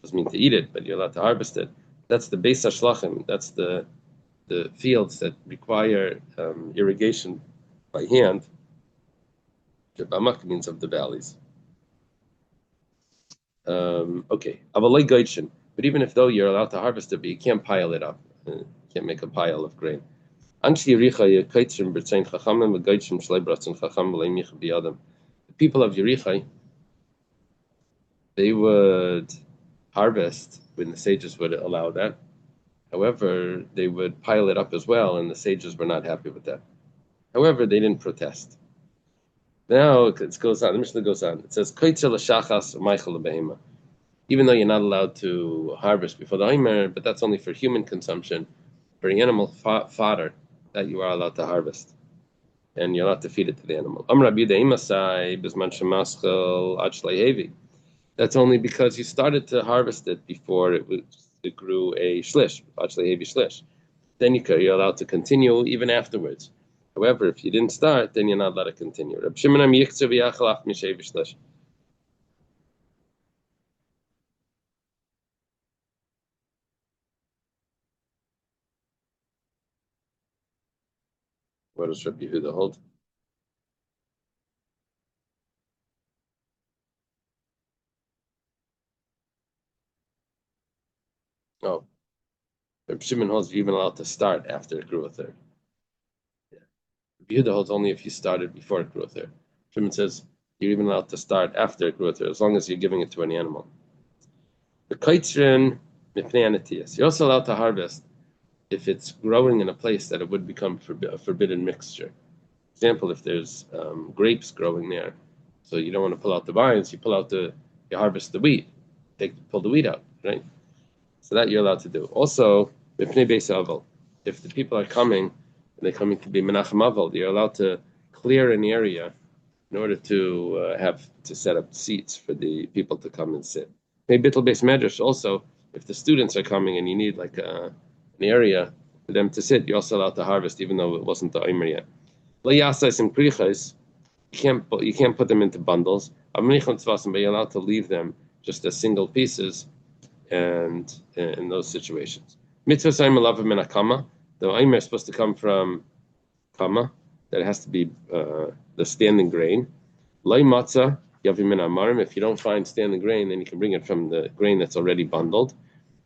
Doesn't mean to eat it, but you're allowed to harvest it. That's the beis hashlachim. That's the fields that require irrigation by hand. Shebamak means of the valleys. Okay, but even if though you're allowed to harvest it, but you can't pile it up. You can't make a pile of grain. The people of Yerichai, they would harvest when the sages would allow that. However, they would pile it up as well, and the sages were not happy with that. However, they didn't protest. Now it goes on. The Mishnah goes on. It says, even though you're not allowed to harvest before the omer, but that's only for human consumption. For animal fodder, that you are allowed to harvest, and you're allowed to feed it to the animal. Rabbi Yehuda Imasai bisman shemaschel ad shleihevi. That's only because you started to harvest it before it grew a shlish, ad shleihevi shlish. Then you're allowed to continue even afterwards. However, if you didn't start, then you're not allowed to continue. Reb Shimon Yiktzu v'yachal af mishevi shlish. What does Rabbi Yehuda hold? Oh, Rabbi Shimon holds you're even allowed to start after it grew a third. Yeah. Rabbi Yehuda holds only if you started before it grew a third. Shimon says you're even allowed to start after it grew a third, as long as you're giving it to any animal. The kaitrin mipnei anatias. You're also allowed to harvest if it's growing in a place that it would become a forbidden mixture. For example, if there's grapes growing there, so you don't want to pull out the vines, you harvest the wheat, pull the wheat out, right? So that you're allowed to do. Also, if the people are coming, and they're coming to be menachem aval, you're allowed to clear an area in order to have to set up seats for the people to come and sit. Maybe bittul based medrash also, if the students are coming and you need like an area for them to sit, you're also allowed to harvest, even though it wasn't the omer yet. You can't put them into bundles, but you're allowed to leave them just as single pieces, and in those situations. Mitzvah sayim alav min akama. The omer is supposed to come from kama. That it has to be the standing grain. Lay matzah yavim min amarim. If you don't find standing grain, then you can bring it from the grain that's already bundled.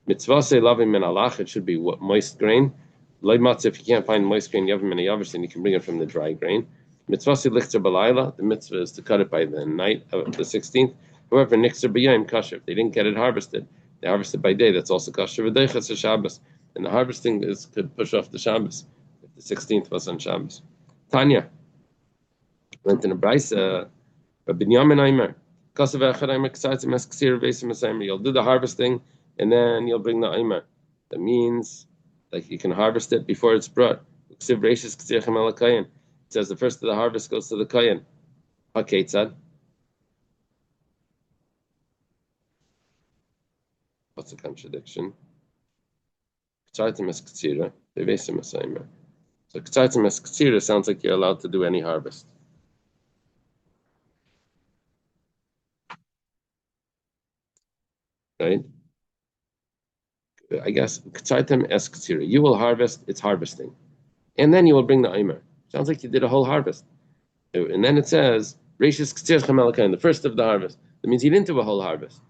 Mitzvah say lavim min alach. It should be moist grain. Lay matzah. If you can't find moist grain yavim min yavish, then you can bring it from the dry grain. Mitzvah say lichter balayla. The mitzvah is to cut it by the night of the 16th. However, nixer b'yayim kasher. If they didn't get it harvested, they harvested by day. That's also kasher. V'deichas Shabbos, and the harvesting could push off the Shabbos if the 16th was on Shabbos. Tanya went in a brisa. Binyamin Aimer, you'll do the harvesting, and then you'll bring the Aimer. That means like you can harvest it before it's brought. It says the first of the harvest goes to the kohen. Haketzad. What's the contradiction? So Ktsartim sounds like you're allowed to do any harvest. Right? I guess you will harvest, it's harvesting. And then you will bring the Aimer. Sounds like you did a whole harvest. And then it says, the first of the harvest. That means you didn't do a whole harvest.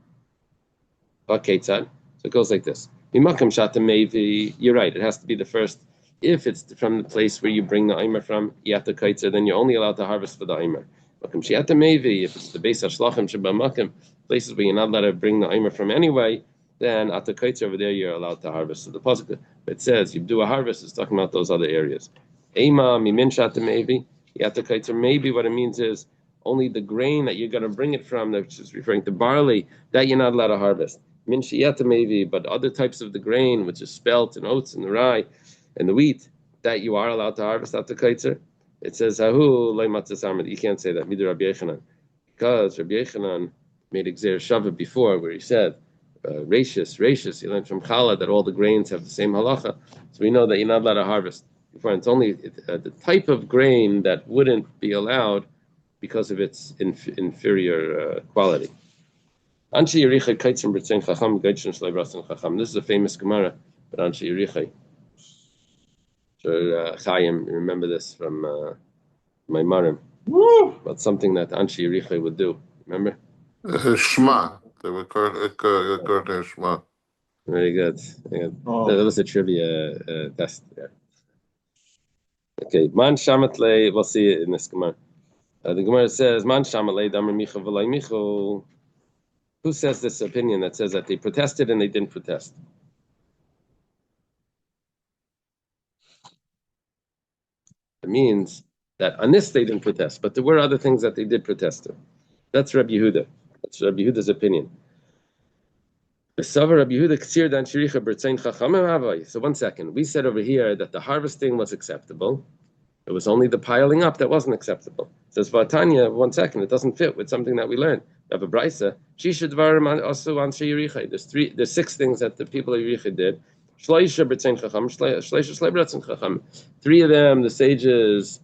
Okay, so it goes like this. You're right, it has to be the first. If it's from the place where you bring the Aimer from, then you're only allowed to harvest for the Aimer. If it's the base of Shlachim, places where you're not allowed to bring the Aimer from anyway, then at the kaitzer over there you're allowed to harvest. So the pasuk, it says you do a harvest, it's talking about those other areas. Ema mimin maybe at the kaitzer, maybe what it means is only the grain that you're going to bring it from, which is referring to barley, that you're not allowed to harvest. Min maybe, but other types of the grain, which is spelt and oats and the rye and the wheat, that you are allowed to harvest at the kaitzer. It says hahu loy you can't say that midur Rabbi Yechanan, because Rabbi Yechanan made Gzer Shavah before, where he said rachis. He learned from Chala that all the grains have the same halacha. So we know that you're not allowed to harvest before. It's only the type of grain that wouldn't be allowed because of its inferior quality. This is a famous Gemara, but Anshe Yerichai. Sure, Chaim, remember this from my Marim. But something that Anshe Yerichai would do. Remember? Shema. They would call it Shema. Very good. Oh. That was a trivia test there. Okay, Man Shamatle, we'll see it in this Gemara. The Gemara says, Man Shamatle, Damar Micha V'lai Michu. Who says this opinion that says that they protested and they didn't protest? It means that on this they didn't protest, but there were other things that they did protest to. That's Rabbi Yehuda. That's Rabbi Yehuda's opinion. So 1 second. We said over here that the harvesting was acceptable. It was only the piling up that wasn't acceptable. It says Vatanya, 1 second, it doesn't fit with something that we learned. We have a brisa. There's 6 things that the people of Yericha did. 3 of them the sages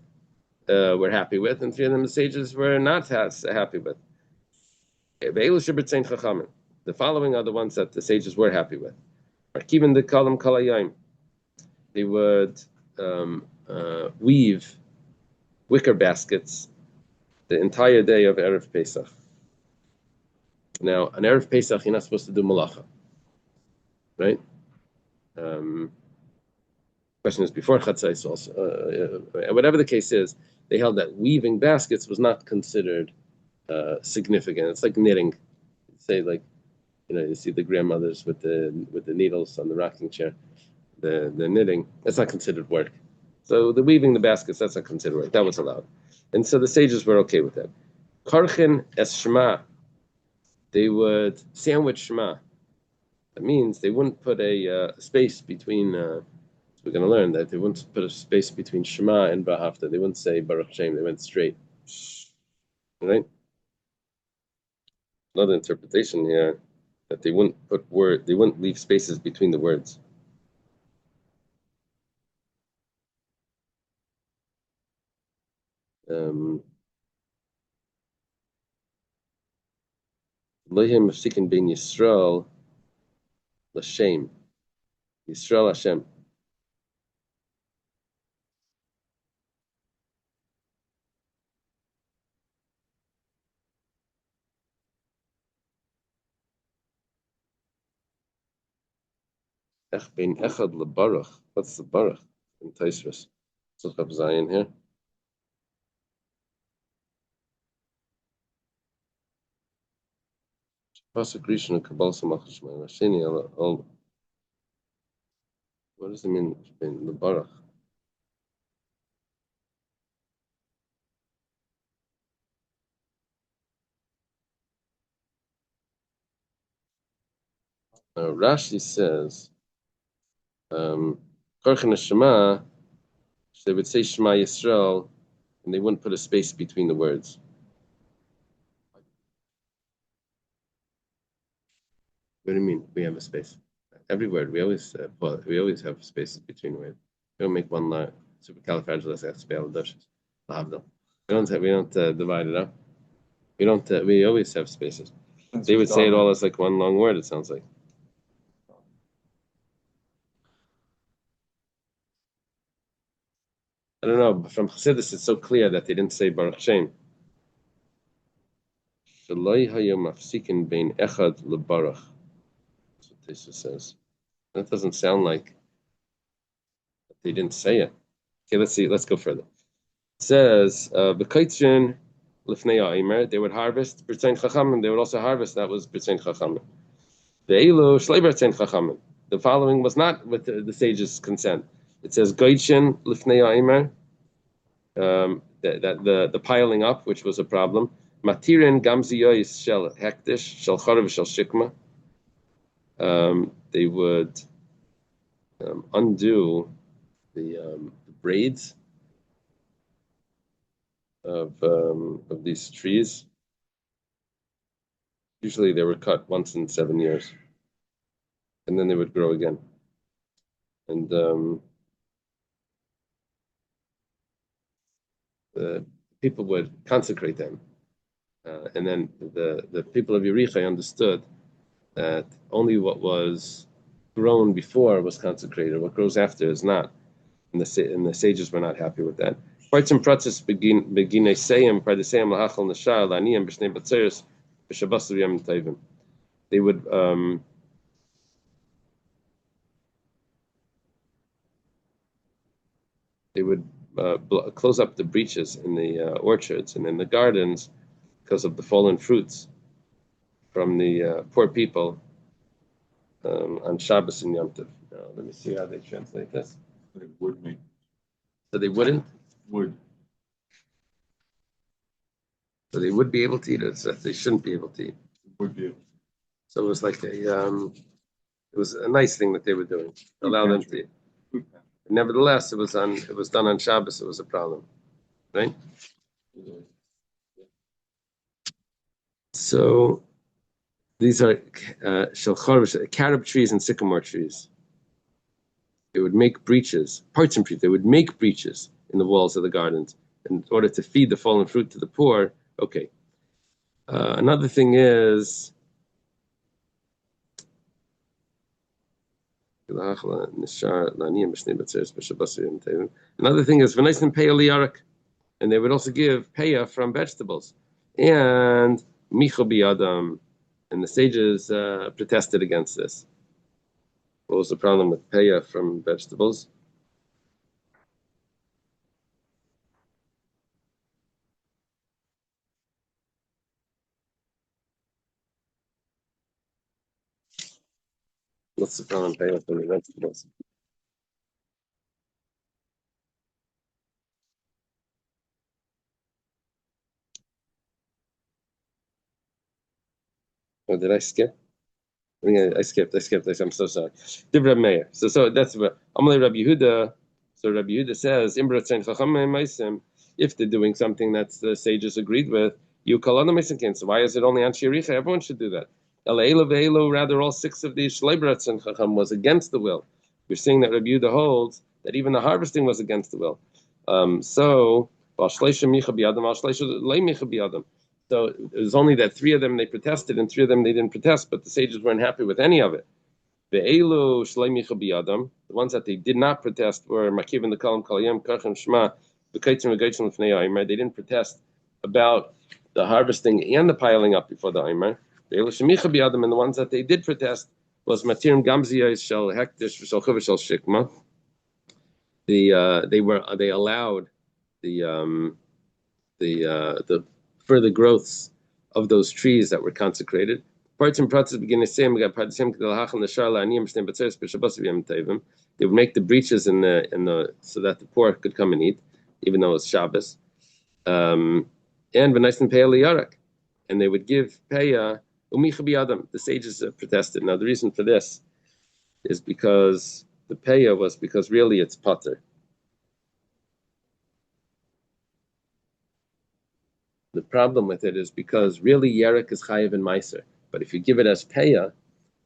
were happy with, and 3 of them the sages were not happy with. The following are the ones that the sages were happy with. They would weave wicker baskets the entire day of Erev Pesach. Now, on Erev Pesach, you're not supposed to do malacha, right? Question is before Chatzais also. Whatever the case is, they held that weaving baskets was not considered significant. It's like knitting. Say like, you see the grandmothers with the needles on the rocking chair, the knitting. That's not considered work. So the weaving the baskets, that's not considered work. That was allowed, and so the sages were okay with that. Karchen es shema. They would sandwich shema. That means they wouldn't put a space between. We're going to learn that they wouldn't put a space between shema and brahafta. They wouldn't say baruch Shem. They went straight. Right? Another interpretation here that they wouldn't they wouldn't leave spaces between the words. Lohim Mafsikin ben Yisrael L'Shem. Yisrael Hashem. Ech ben Echad LeBaruch. What's the Baruch in Taisros? Look up Zion here. Pasuk Rishon Kabbalah Samach Shema Rashini Al. What does it mean? Ben LeBaruch. Rashi says, Korchen Shema, they would say Shema Yisrael, and they wouldn't put a space between the words. What do you mean? We have a space. Every word, we always have spaces between words. We don't make one line. Supercalifragilisticexpialidocious. We don't divide it up. We always have spaces. They would say it all as like one long word, it sounds like. I don't know, but from Chassidus it's so clear that they didn't say Baruch Shem. Shaloi hayom mafsikin bein echad lebaruch. That's what Tesha says. That doesn't sound like they didn't say it. Okay, let's see. Let's go further. It says, "B'kaitzin lifnei ha'omer," they would harvest b'tzein chachamim. They would also harvest. That was b'tzein chachamim. Ve'elu shlei b'tzein chachamim. The following was not with the sages' consent. It says, "Gaitchin lifnei ha'omer." The piling up, which was a problem. Matirin gamziyois shel hektish shel charav shel shikma. They would undo the braids of these trees. Usually they were cut once in 7 years, and then they would grow again. And the people would consecrate them, and then the people of Yericha understood that only what was grown before was consecrated. What grows after is not, and the sages were not happy with that. They would close up the breaches in the orchards and in the gardens because of the fallen fruits from the poor people on Shabbos and Yom Tov. Now, let me see how they translate this. It would make So they wouldn't? would. So they would be able to eat it, so they shouldn't be able to eat. Would be. So it was like it was a nice thing that they were doing. Allow them to. Nevertheless, it was done on Shabbos. It was a problem, right? So these are carob trees and sycamore trees. They would make breaches, parts and trees. They would make breaches in the walls of the gardens in order to feed the fallen fruit to the poor. Okay. Another thing is another thing is and they would also give paya from vegetables and micho biyadam, and the sages protested against this. What was the problem with paya from vegetables? What's the problem with paya from the vegetables? Oh, did I skip? I skipped. I'm so sorry. Divrei Meir. So that's what Amalei Rabbi Yehuda. So Rabbi Yehuda says, if they're doing something that the sages agreed with, you call on the so why is it only on Shiricha? Everyone should do that. Rather, all six of these Shleibrats and Chacham was against the will. We're seeing that Rabbi Yehuda holds that even the harvesting was against the will. So it was only that three of them they protested and three of them they didn't protest, but the sages weren't happy with any of it. The ones that they did not protest were Makiv and the Kalam Kalayim, Kachem Shema, the Kaitzim and Gaitzim Lefnei Aimer. They didn't protest about the harvesting and the piling up before the Aimer. The Eilu Shemicha Biyadam, and the ones that they did protest was Matirim Gamziyah Shel Hektish Shel Chuv Shel Shikma. They allowed the further growths of those trees that were consecrated. Parts and pratzes begin to say, they would make the breaches in the so that the poor could come and eat, even though it's Shabbos. And they would give paya umicha biyadam. The sages protested. Now the reason for this is because the paya was because really it's pater. The problem with it is because really Yerek is chayiv and meiser. But if you give it as paya,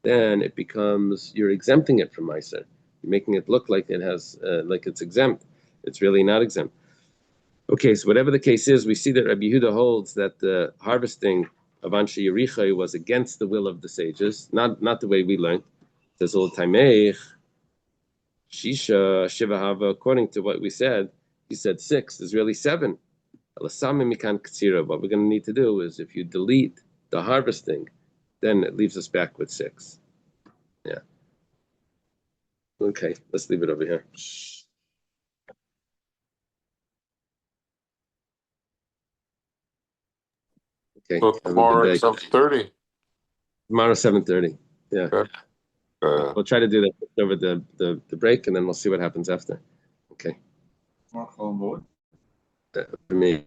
then it becomes, you're exempting it from meiser. You're making it look like it has, like it's exempt. It's really not exempt. Okay, so whatever the case is, we see that Rabbi Yehuda holds that the harvesting of Anshe Yerichai was against the will of the sages, not the way we learned. It says, Tameich, Shisha, Shivahava, according to what we said, he said 6, there's really 7. What we're going to need to do is if you delete the harvesting, then it leaves us back with 6. Yeah. Okay, let's leave it over here. Okay. So tomorrow at 7:30. Tomorrow 7:30. Yeah. Okay. We'll try to do that over the break, and then we'll see what happens after. Okay. Mark on board. For me.